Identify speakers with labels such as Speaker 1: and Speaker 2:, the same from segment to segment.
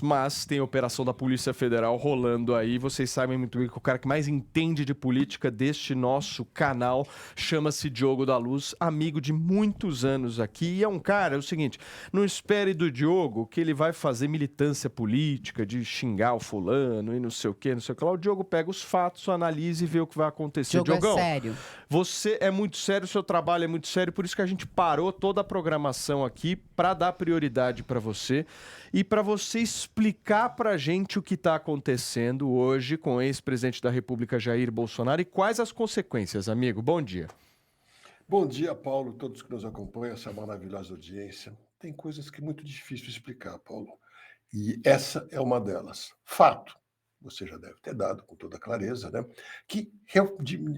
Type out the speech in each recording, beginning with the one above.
Speaker 1: mas tem a operação da Polícia Federal rolando aí. Vocês sabem muito bem que o cara que mais entende de política deste nosso canal chama-se Diogo da Luz, amigo de muitos anos aqui. E é um cara, é o seguinte, não espere do Diogo que ele vai fazer militância política, de xingar o fulano e não sei o que, não sei o que lá. O Diogo pega os fatos, analisa e vê o que vai acontecer.
Speaker 2: Diogo é
Speaker 1: Diogão,
Speaker 2: sério.
Speaker 1: você é muito sério, o seu trabalho é muito sério, por isso que a gente parou toda a programação aqui para dar prioridade para você e para você explicar para a gente o que está acontecendo hoje com o ex-presidente da República, Jair Bolsonaro, e quais as consequências, amigo. Bom dia.
Speaker 3: Bom dia, Paulo, todos que nos acompanham, essa maravilhosa audiência. Tem coisas que é muito difícil explicar, Paulo, e essa é uma delas. Fato, você já deve ter dado com toda clareza, né? Que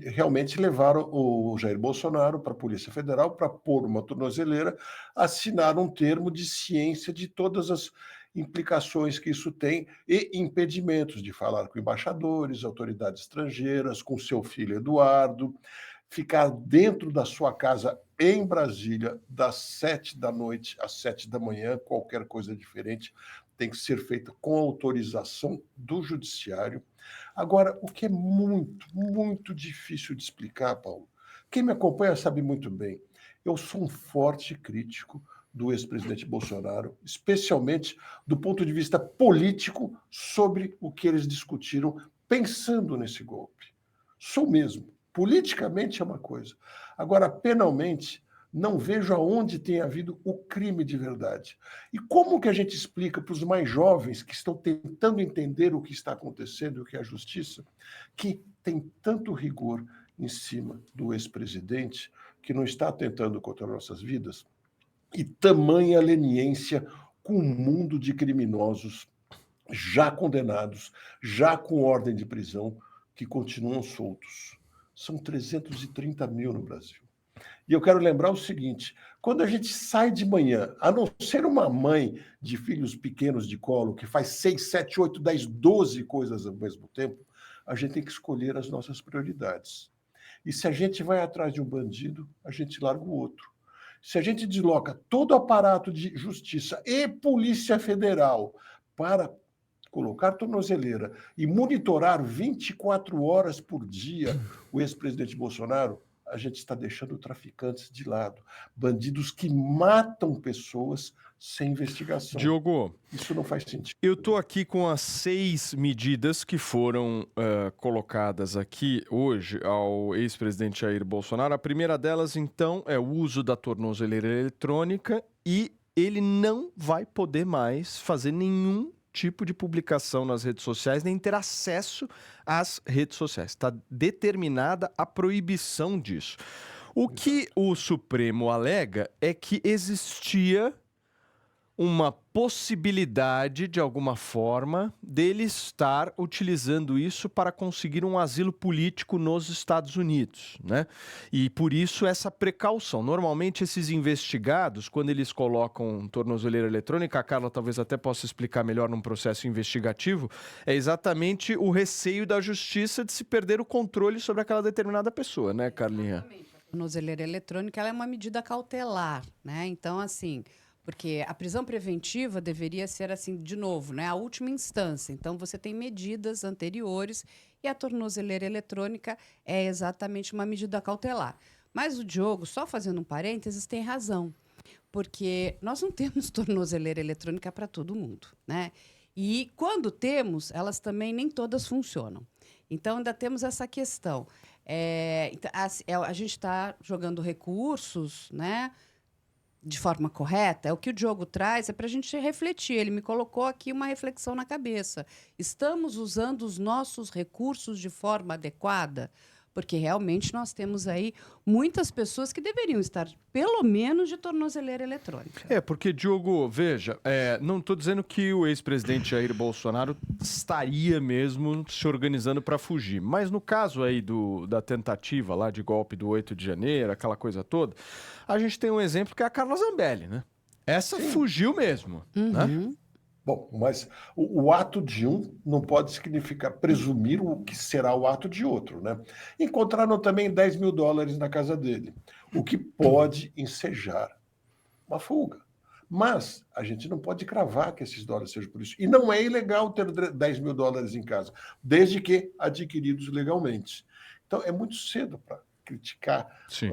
Speaker 3: realmente levaram o Jair Bolsonaro para a Polícia Federal para pôr uma tornozeleira, assinar um termo de ciência de todas as implicações que isso tem e impedimentos de falar com embaixadores, autoridades estrangeiras, com seu filho Eduardo, ficar dentro da sua casa em Brasília das 7 da noite às 7 da manhã, qualquer coisa diferente tem que ser feita com autorização do judiciário. Agora, o que é muito, muito difícil de explicar, Paulo, quem me acompanha sabe muito bem, eu sou um forte crítico do ex-presidente Bolsonaro, especialmente do ponto de vista político, sobre o que eles discutiram pensando nesse golpe. Sou mesmo. Politicamente é uma coisa. Agora, penalmente, não vejo aonde tem havido o crime de verdade. E como que a gente explica para os mais jovens que estão tentando entender o que está acontecendo e o que é a justiça, que tem tanto rigor em cima do ex-presidente, que não está atentando contra nossas vidas, e tamanha leniência com um mundo de criminosos já condenados, já com ordem de prisão, que continuam soltos. São 330 mil no Brasil. E eu quero lembrar o seguinte, quando a gente sai de manhã, a não ser uma mãe de filhos pequenos de colo, que faz 6, 7, 8, 10, 12 coisas ao mesmo tempo, a gente tem que escolher as nossas prioridades. E se a gente vai atrás de um bandido, a gente larga o outro. Se a gente desloca todo o aparato de justiça e Polícia Federal para colocar tornozeleira e monitorar 24 horas por dia o ex-presidente Bolsonaro, a gente está deixando traficantes de lado, bandidos que matam pessoas sem investigação.
Speaker 1: Diogo,
Speaker 3: isso não faz sentido.
Speaker 1: Eu estou aqui com as 6 medidas que foram colocadas aqui hoje ao ex-presidente Jair Bolsonaro. A primeira delas, então, é o uso da tornozeleira eletrônica e ele não vai poder mais fazer nenhum tipo de publicação nas redes sociais, nem ter acesso às redes sociais. Está determinada a proibição disso. O que o Supremo alega é que existia uma possibilidade, de alguma forma, dele estar utilizando isso para conseguir um asilo político nos Estados Unidos, né? E por isso essa precaução. Normalmente esses investigados, quando eles colocam tornozeleira eletrônica, a Carla talvez até possa explicar melhor num processo investigativo, é exatamente o receio da justiça de se perder o controle sobre aquela determinada pessoa, né, Carlinha?
Speaker 2: Exatamente. A tornozeleira eletrônica ela é uma medida cautelar, né? Então, assim, porque a prisão preventiva deveria ser, assim, de novo, né, a última instância. Então, você tem medidas anteriores e a tornozeleira eletrônica é exatamente uma medida cautelar. Mas o Diogo, só fazendo um parênteses, tem razão, porque nós não temos tornozeleira eletrônica para todo mundo, né? E quando temos, elas também nem todas funcionam. Então, ainda temos essa questão. A gente está jogando recursos, né, de forma correta. É o que o Diogo traz, é para a gente refletir. Ele me colocou aqui uma reflexão na cabeça. Estamos usando os nossos recursos de forma adequada? Porque realmente nós temos aí muitas pessoas que deveriam estar, pelo menos, de tornozeleira eletrônica.
Speaker 1: Porque, Diogo, veja, não estou dizendo que o ex-presidente Jair Bolsonaro estaria mesmo se organizando para fugir, mas no caso aí da tentativa lá de golpe do 8 de janeiro, aquela coisa toda, a gente tem um exemplo que é a Carla Zambelli, né? Essa
Speaker 3: Sim.
Speaker 1: Fugiu mesmo, né?
Speaker 3: Bom, mas o ato de um não pode significar presumir o que será o ato de outro, né? Encontraram também $10 mil na casa dele, o que pode ensejar uma fuga. Mas a gente não pode cravar que esses dólares sejam por isso. E não é ilegal ter 10 mil dólares em casa, desde que adquiridos legalmente. Então, é muito cedo para criticar,
Speaker 1: Sim.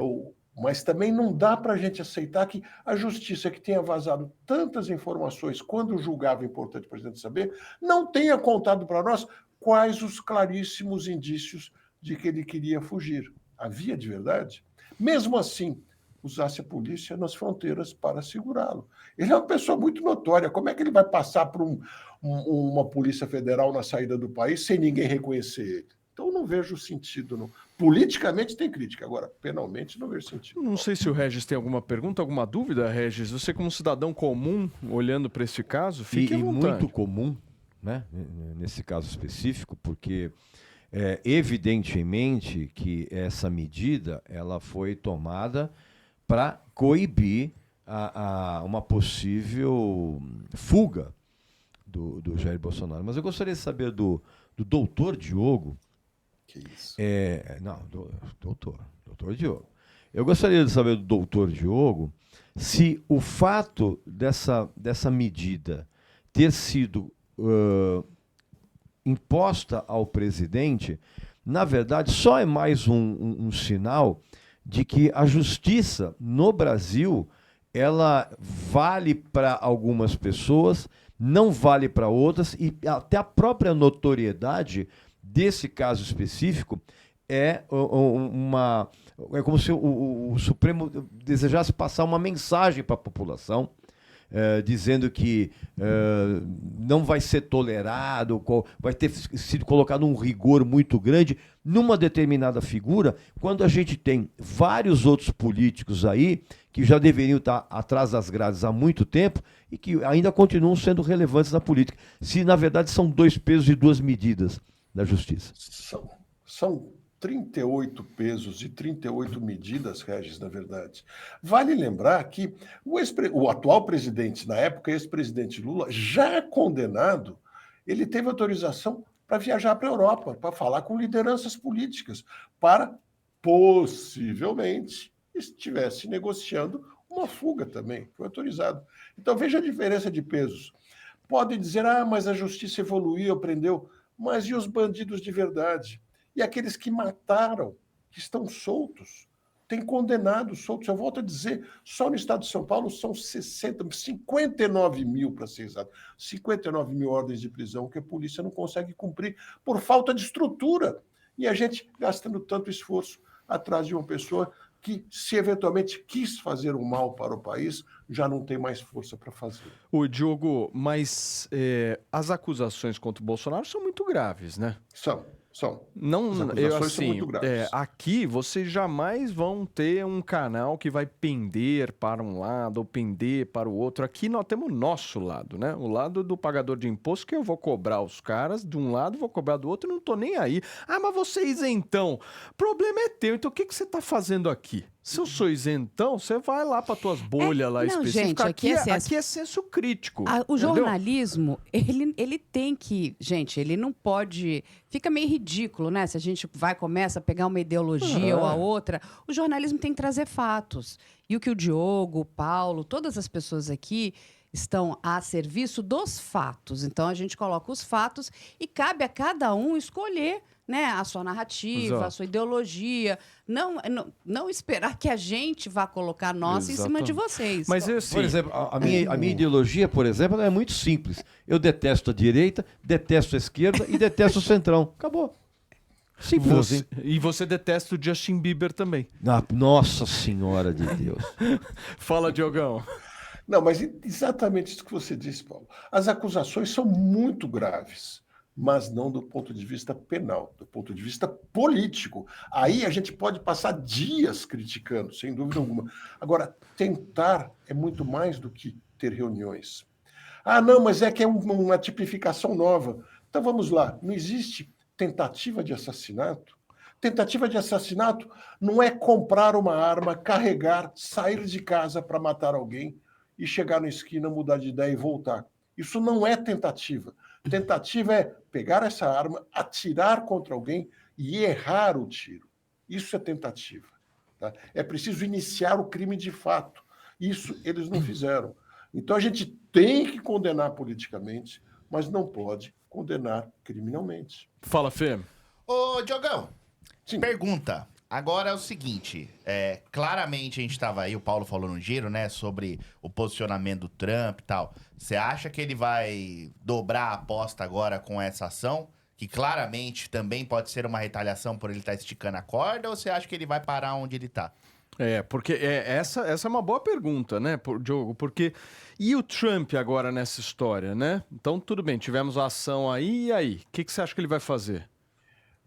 Speaker 3: mas também não dá para a gente aceitar que a justiça, que tenha vazado tantas informações quando julgava importante para a gente saber, não tenha contado para nós quais os claríssimos indícios de que ele queria fugir. Havia de verdade? Mesmo assim, usasse a polícia nas fronteiras para segurá-lo. Ele é uma pessoa muito notória. Como é que ele vai passar por uma polícia federal na saída do país sem ninguém reconhecer ele? Então, não vejo sentido. Não. Politicamente tem crítica, agora, penalmente, não vejo sentido.
Speaker 1: Não sei se o Regis tem alguma pergunta, alguma dúvida, Regis. Você, como cidadão comum, olhando para esse caso, fique à vontade.
Speaker 4: Muito comum, né, nesse caso específico, porque evidentemente que essa medida ela foi tomada para coibir uma possível fuga do Jair Bolsonaro. Mas eu gostaria de saber do doutor Diogo.
Speaker 3: Que isso?
Speaker 4: Doutor Diogo. Eu gostaria de saber do doutor Diogo se o fato dessa medida ter sido imposta ao presidente, na verdade, só é mais um sinal de que a justiça no Brasil ela vale para algumas pessoas, não vale para outras, e até a própria notoriedade desse caso específico é como se o Supremo desejasse passar uma mensagem para a população, dizendo que não vai ser tolerado, vai ter sido colocado um rigor muito grande numa determinada figura, quando a gente tem vários outros políticos aí que já deveriam estar atrás das grades há muito tempo e que ainda continuam sendo relevantes na política. Se, na verdade, são 2 pesos e 2 medidas da justiça.
Speaker 3: São 38 pesos e 38 medidas, Regis, na verdade. Vale lembrar que o atual presidente, na época, ex-presidente Lula, já condenado, ele teve autorização para viajar para a Europa, para falar com lideranças políticas, para possivelmente estivesse negociando uma fuga também, foi autorizado. Então veja a diferença de pesos. Podem dizer, mas a justiça evoluiu, aprendeu, mas e os bandidos de verdade? E aqueles que mataram, que estão soltos, tem condenados soltos. Eu volto a dizer, só no estado de São Paulo são 59 mil, para ser exato, 59 mil ordens de prisão que a polícia não consegue cumprir por falta de estrutura. E a gente gastando tanto esforço atrás de uma pessoa que, se eventualmente quis fazer um mal para o país, já não tem mais força para fazer.
Speaker 1: Ô, Diogo, mas as acusações contra o Bolsonaro são muito graves, né?
Speaker 3: São.
Speaker 1: Não,
Speaker 3: as acusações são muito graves.
Speaker 1: Aqui vocês jamais vão ter um canal que vai pender para um lado ou pender para o outro. Aqui nós temos o nosso lado, né? O lado do pagador de imposto, que eu vou cobrar os caras de um lado, vou cobrar do outro, e não tô nem aí. Mas você é isentão. O problema é teu, então o que você tá fazendo aqui? Se eu sou isentão, você vai lá para tuas bolhas lá específicas.
Speaker 2: Gente,
Speaker 1: aqui é senso crítico.
Speaker 2: O jornalismo, ele tem que... Gente, ele não pode... Fica meio ridículo, né? Se a gente começa a pegar uma ideologia ou a outra. O jornalismo tem que trazer fatos. E o que o Diogo, o Paulo, todas as pessoas aqui estão a serviço dos fatos. Então, a gente coloca os fatos e cabe a cada um escolher, né, a sua narrativa,
Speaker 1: Exato.
Speaker 2: a sua ideologia. Não esperar que a gente vá colocar a nossa em cima de vocês.
Speaker 1: Mas eu, assim,
Speaker 4: por exemplo, a minha ideologia, por exemplo, é muito simples. Eu detesto a direita, detesto a esquerda e detesto o centrão. Acabou. Simples assim.
Speaker 1: E você detesta o Justin Bieber também.
Speaker 4: Nossa Senhora de Deus.
Speaker 1: Fala, Diogão.
Speaker 3: Não, mas exatamente isso que você disse, Paulo. As acusações são muito graves, mas não do ponto de vista penal, do ponto de vista político. Aí a gente pode passar dias criticando, sem dúvida alguma. Agora, tentar é muito mais do que ter reuniões. Não, mas é que é uma tipificação nova. Então vamos lá, não existe tentativa de assassinato? Tentativa de assassinato não é comprar uma arma, carregar, sair de casa para matar alguém e chegar na esquina, mudar de ideia e voltar. Isso não é tentativa. Tentativa é pegar essa arma, atirar contra alguém e errar o tiro. Isso é tentativa. Tá? É preciso iniciar o crime de fato. Isso eles não fizeram. Então a gente tem que condenar politicamente, mas não pode condenar criminalmente.
Speaker 1: Fala, Fê.
Speaker 5: Ô, Diogão,
Speaker 3: Sim.
Speaker 5: pergunta. Agora é o seguinte, claramente a gente estava aí, o Paulo falou no giro, né, sobre o posicionamento do Trump e tal. Você acha que ele vai dobrar a aposta agora com essa ação? Que claramente também pode ser uma retaliação por ele estar esticando a corda? Ou você acha que ele vai parar onde ele está?
Speaker 1: Porque essa é uma boa pergunta, né, Diogo? Porque e o Trump agora nessa história, né? Então, tudo bem, tivemos a ação aí, e aí? O que você acha que ele vai fazer?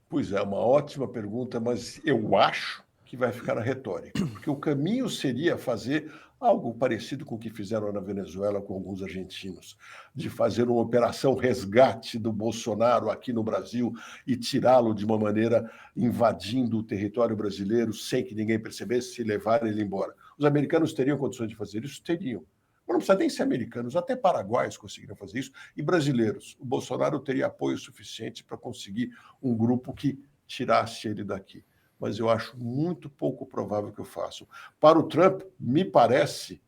Speaker 3: Pois é, uma ótima pergunta, mas eu acho que vai ficar na retórica, porque o caminho seria fazer algo parecido com o que fizeram na Venezuela com alguns argentinos, de fazer uma operação resgate do Bolsonaro aqui no Brasil e tirá-lo de uma maneira invadindo o território brasileiro sem que ninguém percebesse e levar ele embora. Os americanos teriam condições de fazer isso? Teriam. Mas não precisa nem ser americanos, até paraguaios conseguiram fazer isso, e brasileiros. O Bolsonaro teria apoio suficiente para conseguir um grupo que tirasse ele daqui. Mas eu acho muito pouco provável que o façam. Para o Trump, me parece,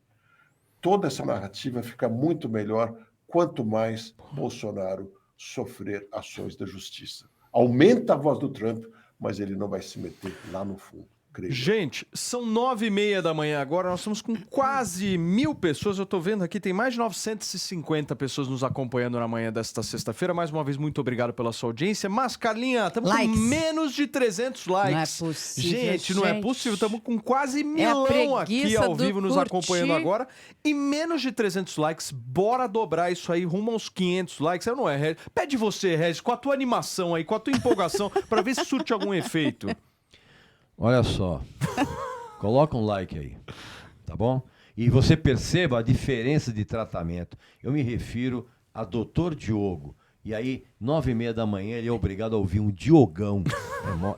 Speaker 3: toda essa narrativa fica muito melhor quanto mais Bolsonaro sofrer ações da justiça. Aumenta a voz do Trump, mas ele não vai se meter lá no fundo.
Speaker 1: Gente, são 9h30 da manhã agora, nós estamos com quase 1.000 pessoas, eu tô vendo aqui, tem mais de 950 pessoas nos acompanhando na manhã desta sexta-feira. Mais uma vez, muito obrigado pela sua audiência. Mas, Carlinha, estamos com menos de 300 likes.
Speaker 2: Não é possível,
Speaker 1: gente, não é possível, estamos com quase 1.000 aqui ao vivo nos acompanhando agora. E menos de 300 likes, bora dobrar isso aí, rumo aos 500 likes, não é, Regis? Pede você, Regis, com a tua animação aí, com a tua empolgação, para ver se surte algum efeito.
Speaker 4: Olha só, coloca um like aí, tá bom? E você perceba a diferença de tratamento. Eu me refiro a Dr. Diogo. E aí, 9h30 da manhã, ele é obrigado a ouvir um Diogão.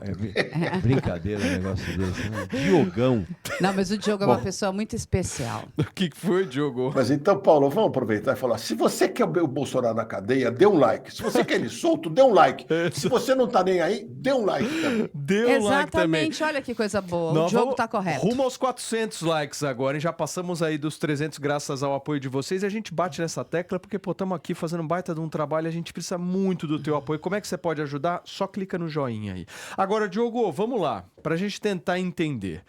Speaker 4: É brincadeira um negócio desse, né? Diogão.
Speaker 2: Não, mas o Diogo é uma pessoa muito especial.
Speaker 1: O que foi, Diogo?
Speaker 3: Mas então, Paulo, vamos aproveitar e falar. Se você quer o Bolsonaro na cadeia, dê um like. Se você quer ele solto, dê um like. Se você não tá nem aí, dê um like também.
Speaker 1: Dê um like também.
Speaker 2: Exatamente, olha que coisa boa. O Diogo tá correto.
Speaker 1: Rumo aos 400 likes agora, e já passamos aí dos 300 graças ao apoio de vocês. E a gente bate nessa tecla porque, pô, estamos aqui fazendo um baita de um trabalho, a gente precisa muito do teu apoio. Como é que você pode ajudar? Só clica no joinha aí. Agora, Diogo, vamos lá, pra gente tentar entender.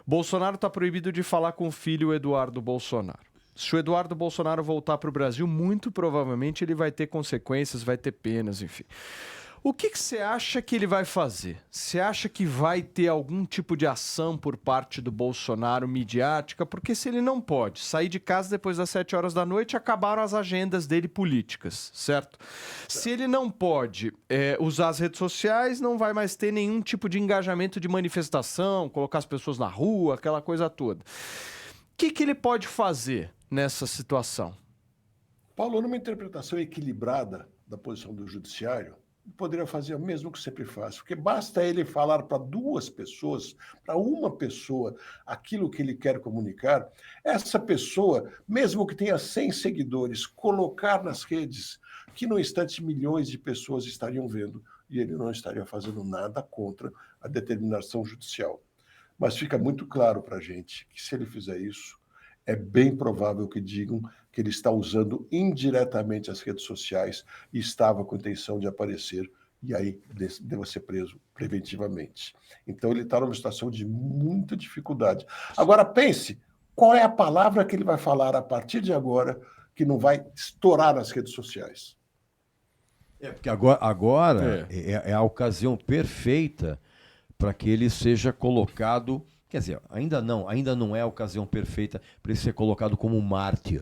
Speaker 1: Bolsonaro tá proibido de falar com o filho Eduardo Bolsonaro. Se o Eduardo Bolsonaro voltar pro Brasil, muito provavelmente ele vai ter consequências, vai ter penas, enfim. O que você acha que ele vai fazer? Você acha que vai ter algum tipo de ação por parte do Bolsonaro midiática? Porque se ele não pode sair de casa depois das 7 horas da noite, acabaram as agendas dele políticas, certo? Se ele não pode usar as redes sociais, não vai mais ter nenhum tipo de engajamento de manifestação, colocar as pessoas na rua, aquela coisa toda. O que ele pode fazer nessa situação?
Speaker 3: Paulo, numa interpretação equilibrada da posição do judiciário, poderia fazer o mesmo que sempre faz, porque basta ele falar para duas pessoas, para uma pessoa, aquilo que ele quer comunicar, essa pessoa, mesmo que tenha 100 seguidores, colocar nas redes, que no instante milhões de pessoas estariam vendo, e ele não estaria fazendo nada contra a determinação judicial. Mas fica muito claro para a gente que se ele fizer isso, é bem provável que digam que ele está usando indiretamente as redes sociais e estava com intenção de aparecer e aí deva ser preso preventivamente. Então ele está numa situação de muita dificuldade. Agora pense, qual é a palavra que ele vai falar a partir de agora que não vai estourar nas redes sociais?
Speaker 4: Porque agora é a ocasião perfeita para que ele seja colocado. Quer dizer, ainda não é a ocasião perfeita para ele ser colocado como mártir.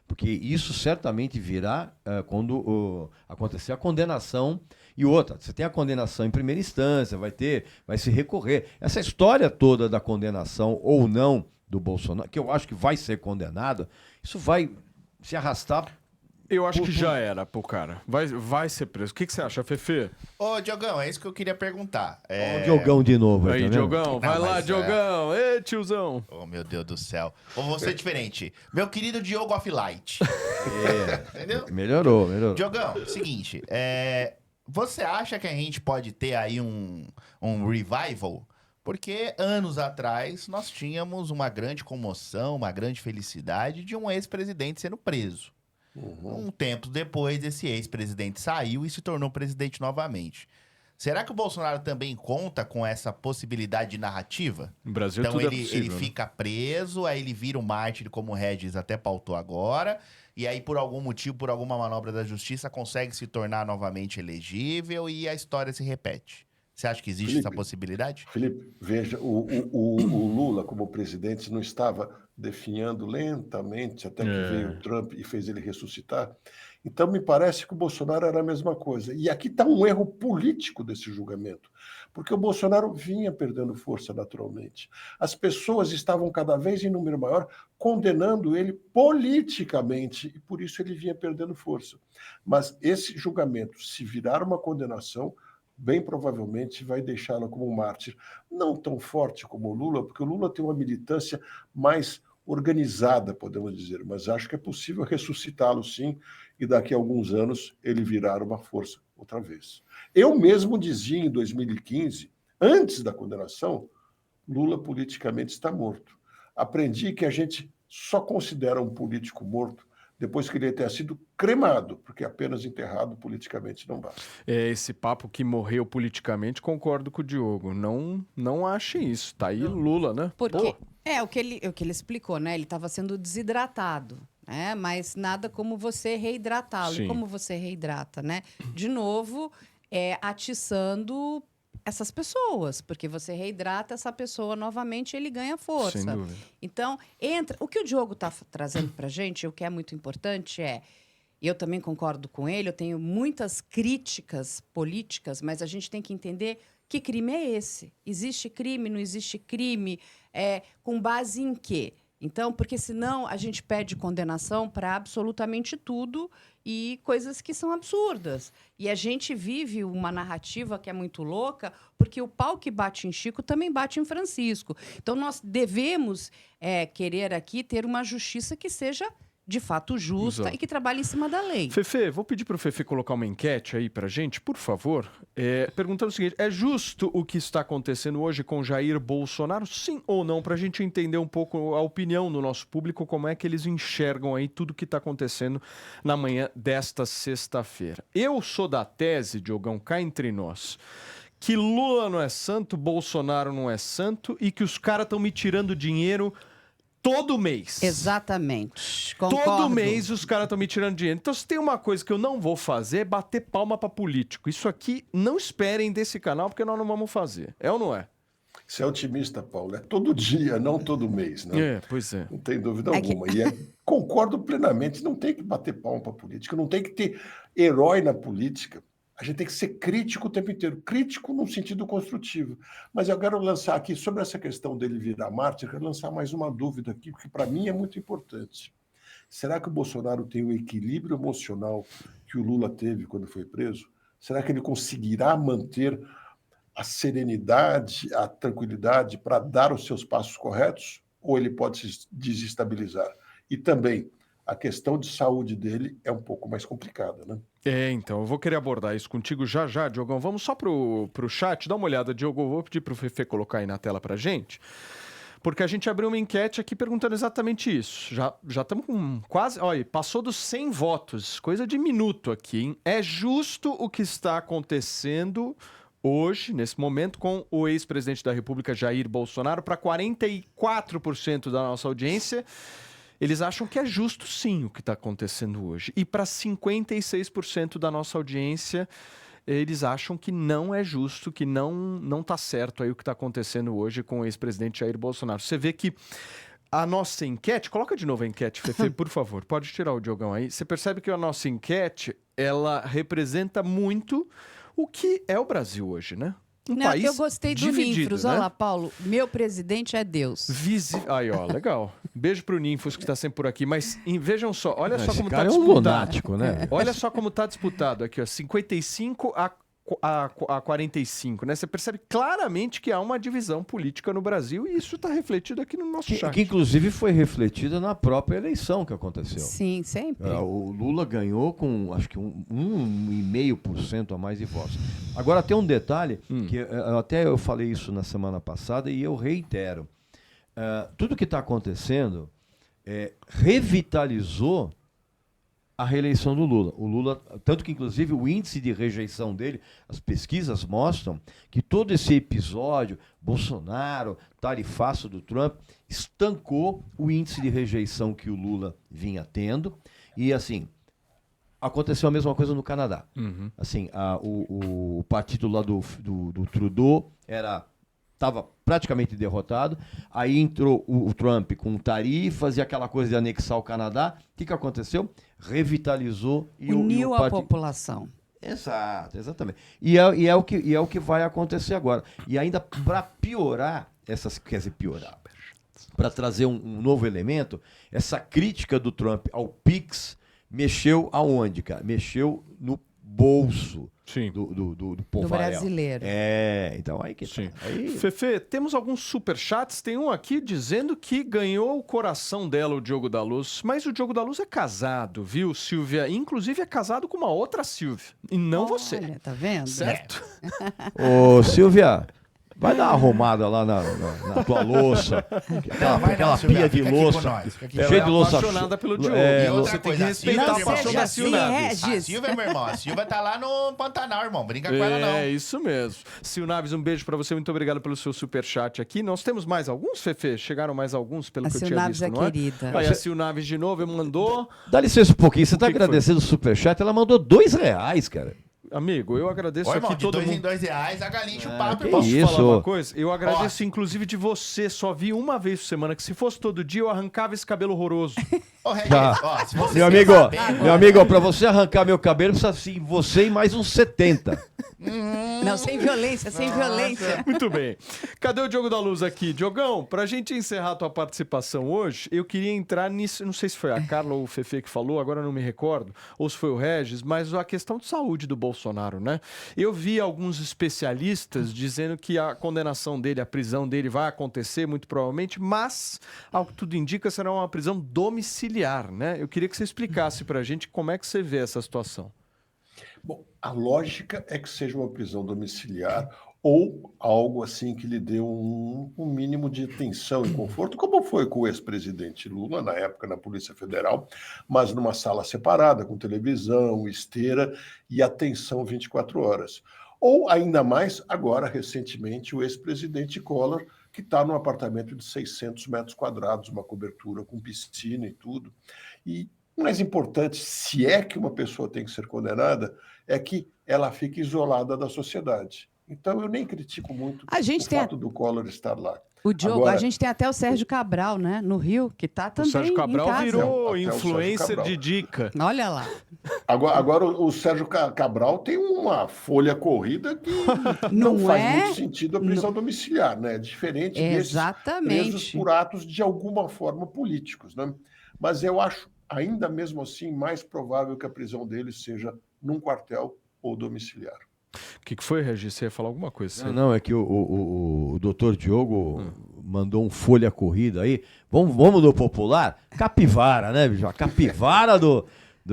Speaker 4: Porque isso certamente virá quando acontecer a condenação. E outra, você tem a condenação em primeira instância, vai se recorrer. Essa história toda da condenação ou não do Bolsonaro, que eu acho que vai ser condenado, isso vai se arrastar.
Speaker 1: Eu acho que já era pro cara. Vai ser preso. O que você acha, Fefe?
Speaker 5: Ô, Diogão, é isso que eu queria perguntar.
Speaker 4: O Diogão de novo.
Speaker 1: Aí,
Speaker 4: tá
Speaker 1: Diogão, vai
Speaker 5: Não,
Speaker 1: lá,
Speaker 5: mas
Speaker 1: Diogão. Ê, tiozão.
Speaker 5: Oh, meu Deus do céu. Ou vou ser diferente. Meu querido Diogo Offlight. Entendeu?
Speaker 4: Melhorou.
Speaker 5: Diogão, seguinte. Você acha que a gente pode ter aí um revival Porque anos atrás nós tínhamos uma grande comoção, uma grande felicidade de um ex-presidente sendo preso. Um tempo depois, esse ex-presidente saiu e se tornou presidente novamente. Será que o Bolsonaro também conta com essa possibilidade de narrativa?
Speaker 1: No Brasil
Speaker 5: Então
Speaker 1: tudo
Speaker 5: ele
Speaker 1: é possível, né?
Speaker 5: fica preso, aí ele vira um mártir, como o Regis até pautou agora, e aí por algum motivo, por alguma manobra da justiça, consegue se tornar novamente elegível e a história se repete. Você acha que existe essa possibilidade?
Speaker 3: Felipe, veja, o Lula, como presidente, não estava definhando lentamente até que veio o Trump e fez ele ressuscitar. Então, me parece que o Bolsonaro era a mesma coisa. E aqui está um erro político desse julgamento, porque o Bolsonaro vinha perdendo força naturalmente. As pessoas estavam cada vez em número maior condenando ele politicamente, e por isso ele vinha perdendo força. Mas esse julgamento, se virar uma condenação, bem provavelmente vai deixá-lo como um mártir. Não tão forte como o Lula, porque o Lula tem uma militância mais organizada, podemos dizer, mas acho que é possível ressuscitá-lo sim, e daqui a alguns anos ele virar uma força outra vez. Eu mesmo dizia em 2015, antes da condenação, Lula politicamente está morto. Aprendi que a gente só considera um político morto depois que ele tenha sido cremado, porque apenas enterrado politicamente não basta.
Speaker 1: Esse papo que morreu politicamente, concordo com o Diogo. Não ache isso. Tá aí Lula, né?
Speaker 2: Porque o que ele explicou, né? Ele estava sendo desidratado, né? Mas nada como você reidratá-lo.
Speaker 1: Sim.
Speaker 2: E como você reidrata, né? De novo, atiçando essas pessoas, porque você reidrata essa pessoa novamente e ele ganha força.
Speaker 1: Sem dúvida.
Speaker 2: Então, o que o Diogo está trazendo para a gente, o que é muito importante e eu também concordo com ele, eu tenho muitas críticas políticas, mas a gente tem que entender que crime é esse. Existe crime, não existe crime, com base em quê? Então, porque senão a gente pede condenação para absolutamente tudo e coisas que são absurdas. E a gente vive uma narrativa que é muito louca, porque o pau que bate em Chico também bate em Francisco. Então, nós devemos querer aqui ter uma justiça que seja de fato justa. Exato. E que trabalhe em cima da lei.
Speaker 1: Fefe, vou pedir para o Fefe colocar uma enquete aí para a gente, por favor, perguntando o seguinte: é justo o que está acontecendo hoje com Jair Bolsonaro, sim ou não, para a gente entender um pouco a opinião do nosso público, como é que eles enxergam aí tudo que está acontecendo na manhã desta sexta-feira. Eu sou da tese, Diogão, cá entre nós, que Lula não é santo, Bolsonaro não é santo e que os caras estão me tirando dinheiro todo mês.
Speaker 2: Exatamente. Concordo.
Speaker 1: Todo mês os caras estão me tirando dinheiro. Então, se tem uma coisa que eu não vou fazer, é bater palma para político. Isso aqui, não esperem desse canal, porque nós não vamos fazer. É ou não é?
Speaker 3: Você é otimista, Paulo. É todo dia, não todo mês, né?
Speaker 1: Pois é.
Speaker 3: Não tem dúvida alguma. E concordo plenamente. Não tem que bater palma para política, não tem que ter herói na política. A gente tem que ser crítico o tempo inteiro. Crítico no sentido construtivo. Mas eu quero lançar aqui, sobre essa questão dele virar mártir, eu quero lançar mais uma dúvida aqui, porque para mim é muito importante. Será que o Bolsonaro tem o equilíbrio emocional que o Lula teve quando foi preso? Será que ele conseguirá manter a serenidade, a tranquilidade para dar os seus passos corretos? Ou ele pode se desestabilizar? E também, a questão de saúde dele é um pouco mais complicada, né?
Speaker 1: Então, eu vou querer abordar isso contigo já, Diogão. Vamos só pro chat, dá uma olhada, Diogo. Eu vou pedir pro Fefe colocar aí na tela pra gente, porque a gente abriu uma enquete aqui perguntando exatamente isso. Já estamos com quase... Olha, passou dos 100 votos, coisa de minuto aqui, hein? É justo o que está acontecendo hoje, nesse momento, com o ex-presidente da República, Jair Bolsonaro, para 44% da nossa audiência. Eles acham que é justo, sim, o que está acontecendo hoje. E para 56% da nossa audiência, eles acham que não é justo, que não está certo aí o que está acontecendo hoje com o ex-presidente Jair Bolsonaro. Você vê que a nossa enquete... Coloca de novo a enquete, Fefe, por favor. Pode tirar o Diogão aí. Você percebe que a nossa enquete, ela representa muito o que é o Brasil hoje, né? País
Speaker 2: eu gostei do
Speaker 1: dividido,
Speaker 2: Ninfros.
Speaker 1: né?
Speaker 2: Olha lá, Paulo. Meu presidente é Deus.
Speaker 1: Aí, ó, legal. Beijo pro Ninfos que tá sempre por aqui. Mas vejam só, olha só como tá
Speaker 4: cara
Speaker 1: disputado.
Speaker 4: É um lunático, né?
Speaker 1: Olha só como tá disputado aqui, ó. 55 a a 45, né? Você percebe claramente que há uma divisão política no Brasil e isso está refletido aqui no nosso chat.
Speaker 4: Que inclusive foi refletida na própria eleição que aconteceu.
Speaker 2: Sim, sempre.
Speaker 4: O Lula ganhou com, acho que 1,5% a mais de votos. Agora tem um detalhe, que até eu falei isso na semana passada e eu reitero. Tudo que está acontecendo revitalizou a reeleição do Lula. O Lula, tanto que inclusive o índice de rejeição dele, as pesquisas mostram que todo esse episódio, Bolsonaro, tarifaço do Trump, estancou o índice de rejeição que o Lula vinha tendo. E assim, aconteceu a mesma coisa no Canadá. Assim, o partido lá do Trudeau estava praticamente derrotado, aí entrou o Trump com tarifas e aquela coisa de anexar o Canadá. O que aconteceu? Revitalizou e
Speaker 2: uniu a população.
Speaker 4: Exato, exatamente. E é o que vai acontecer agora. E ainda para piorar, para trazer um novo elemento, essa crítica do Trump ao PIX mexeu aonde, cara? Mexeu no bolso.
Speaker 1: Sim.
Speaker 4: Do
Speaker 2: Do brasileiro.
Speaker 4: Então aí que
Speaker 1: Sim.
Speaker 4: tá. Aí...
Speaker 1: Fefe, temos alguns superchats. Tem um aqui dizendo que ganhou o coração dela, o Diogo da Luz. Mas o Diogo da Luz é casado, viu, Silvia? Inclusive é casado com uma outra Silvia. E não você.
Speaker 2: Olha, tá vendo?
Speaker 1: Certo?
Speaker 4: Ô, Silvia, vai dar uma arrumada lá na tua louça. Aquela pia de louça.
Speaker 1: Ela
Speaker 4: Cheio
Speaker 1: é
Speaker 4: de louça.
Speaker 1: apaixonada pelo Diogo.
Speaker 5: E
Speaker 1: Você
Speaker 5: outra
Speaker 1: tem que
Speaker 5: coisa,
Speaker 1: respeitar
Speaker 2: não
Speaker 1: a paixão
Speaker 2: seja
Speaker 1: da
Speaker 2: assim,
Speaker 1: Silvia.
Speaker 2: Regis.
Speaker 5: A Silvia, meu irmão, a Silvia tá lá no Pantanal, irmão. Brinca com ela, não.
Speaker 1: É, isso mesmo. Sil Naves, um beijo pra você. Muito obrigado pelo seu superchat aqui. Nós temos mais alguns, Fefe? Chegaram mais alguns, pelo
Speaker 2: A
Speaker 1: que eu
Speaker 2: Sil
Speaker 1: tinha
Speaker 2: Naves
Speaker 1: visto,
Speaker 2: é
Speaker 1: não é?
Speaker 2: querida.
Speaker 1: Aí a Sil Naves de novo mandou.
Speaker 4: Dá licença um pouquinho. Você tá
Speaker 1: que foi?
Speaker 4: agradecendo o superchat? Ela mandou R$2, cara.
Speaker 1: Amigo, eu agradeço
Speaker 5: Ô,
Speaker 1: aqui
Speaker 5: irmão, de
Speaker 1: todo
Speaker 5: dois em
Speaker 1: mundo.
Speaker 5: R$2, a galinha enche o papo,
Speaker 4: que
Speaker 5: irmão.
Speaker 1: Posso
Speaker 4: isso?
Speaker 1: falar uma coisa? Eu agradeço, inclusive, de você. Só vi uma vez por semana, que se fosse todo dia, eu arrancava esse cabelo horroroso.
Speaker 5: Ô, Regis,
Speaker 4: Tá.
Speaker 5: ó, se você
Speaker 4: Meu
Speaker 5: quer
Speaker 4: amigo,
Speaker 5: saber-
Speaker 4: pra você arrancar meu cabelo, precisa assim, você e mais uns 70.
Speaker 2: Não, sem violência, sem violência.
Speaker 1: Muito bem. Cadê o Diogo da Luz aqui? Diogão, pra gente encerrar a tua participação hoje, eu queria entrar nisso, não sei se foi a Carla ou o Fefe que falou, agora não me recordo, ou se foi o Regis, mas a questão de saúde do Bolsonaro, né? Eu vi alguns especialistas dizendo que a condenação dele, a prisão dele vai acontecer, muito provavelmente, mas, ao que tudo indica, será uma prisão domiciliar, né? Eu queria que você explicasse pra gente como é que você vê essa situação.
Speaker 3: Bom, a lógica é que seja uma prisão domiciliar ou algo assim que lhe dê um mínimo de tensão e conforto, como foi com o ex-presidente Lula, na época na Polícia Federal, mas numa sala separada, com televisão, esteira e atenção 24 horas. Ou, ainda mais, agora, recentemente, o ex-presidente Collor, que está num apartamento de 600 metros quadrados, uma cobertura com piscina e tudo. E o mais importante, se é que uma pessoa tem que ser condenada, é que ela fique isolada da sociedade. Então, eu nem critico muito o fato do Collor estar lá.
Speaker 2: O Diogo,
Speaker 3: Agora,
Speaker 2: a gente tem até o Sérgio Cabral, né? No Rio, que tá
Speaker 1: O
Speaker 2: também
Speaker 1: Sérgio Cabral
Speaker 2: em casa.
Speaker 1: virou
Speaker 3: Até o Sérgio
Speaker 1: influencer
Speaker 3: Cabral.
Speaker 1: de dica.
Speaker 2: Olha lá.
Speaker 3: Agora o Sérgio Cabral tem uma folha corrida que
Speaker 2: Não
Speaker 3: não faz
Speaker 2: é?
Speaker 3: muito sentido a prisão domiciliar, né? É diferente desses
Speaker 2: Exatamente.
Speaker 3: presos por atos de alguma forma políticos, né? Mas eu acho, ainda mesmo assim, mais provável que a prisão dele seja num quartel ou domiciliar.
Speaker 1: O que foi, Regis? Você ia falar alguma coisa?
Speaker 4: Não, é que o doutor Diogo mandou um folha corrida aí. Vamos do popular? Capivara, né, bicho? A capivara do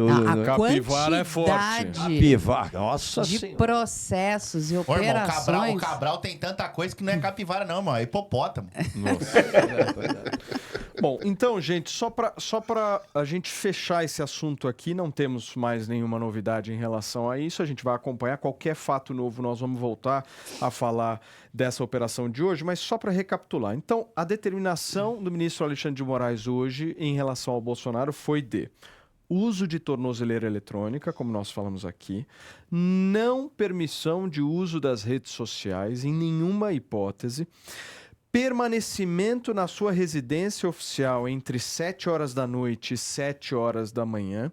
Speaker 2: A
Speaker 1: Capivara é forte.
Speaker 2: quantidade
Speaker 4: capivara. Nossa
Speaker 2: de
Speaker 4: Senhora.
Speaker 2: processos e
Speaker 5: Ô, irmão,
Speaker 2: operações.
Speaker 5: o Cabral tem tanta coisa que não é capivara, não, mano. É hipopótamo.
Speaker 1: Bom, então, gente, só para a gente fechar esse assunto aqui, não temos mais nenhuma novidade em relação a isso. A gente vai acompanhar qualquer fato novo, nós vamos voltar a falar dessa operação de hoje, mas só para recapitular. Então, a determinação do ministro Alexandre de Moraes hoje em relação ao Bolsonaro foi de uso de tornozeleira eletrônica, como nós falamos aqui, não permissão de uso das redes sociais em nenhuma hipótese, permanecimento na sua residência oficial entre 7 horas da noite e 7 horas da manhã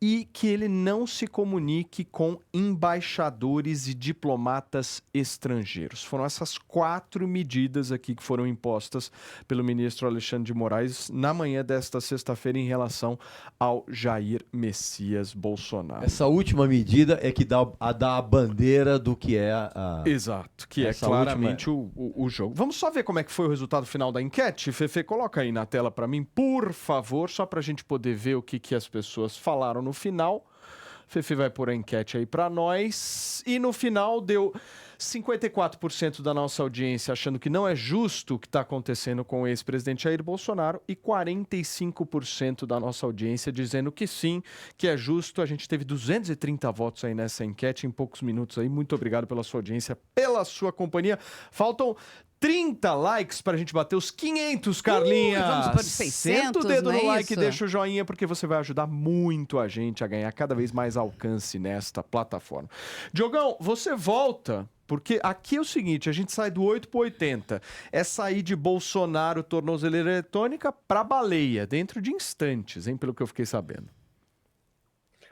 Speaker 1: e que ele não se comunique com embaixadores e diplomatas estrangeiros. Foram essas 4 medidas aqui que foram impostas pelo ministro Alexandre de Moraes na manhã desta sexta-feira em relação ao Jair Messias Bolsonaro.
Speaker 4: Essa última medida é que dá a bandeira do que é a...
Speaker 1: Exato, que é
Speaker 4: Essa
Speaker 1: claramente o jogo. Vamos só ver como é que foi o resultado final da enquete? Fefe, coloca aí na tela para mim, por favor, só para a gente poder ver o que as pessoas falaram no final. Fefe vai pôr a enquete aí para nós. E no final deu 54% da nossa audiência achando que não é justo o que está acontecendo com o ex-presidente Jair Bolsonaro e 45% da nossa audiência dizendo que sim, que é justo. A gente teve 230 votos aí nessa enquete em poucos minutos aí. Muito obrigado pela sua audiência, pela sua companhia. Faltam 30 likes pra gente bater os 500, Carlinha.
Speaker 2: Vamos para os 600,
Speaker 1: Senta o dedo
Speaker 2: não é
Speaker 1: no like e
Speaker 2: isso?
Speaker 1: deixa o joinha, porque você vai ajudar muito a gente a ganhar cada vez mais alcance nesta plataforma. Diogão, você volta, porque aqui é o seguinte, a gente sai do 8 pro 80. É sair de Bolsonaro, tornozeleira eletrônica, pra baleia, dentro de instantes, hein, pelo que eu fiquei sabendo.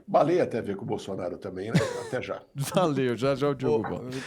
Speaker 3: Baleia até ver com o Bolsonaro também, né? Até já.
Speaker 1: Valeu, já o Diogo volta.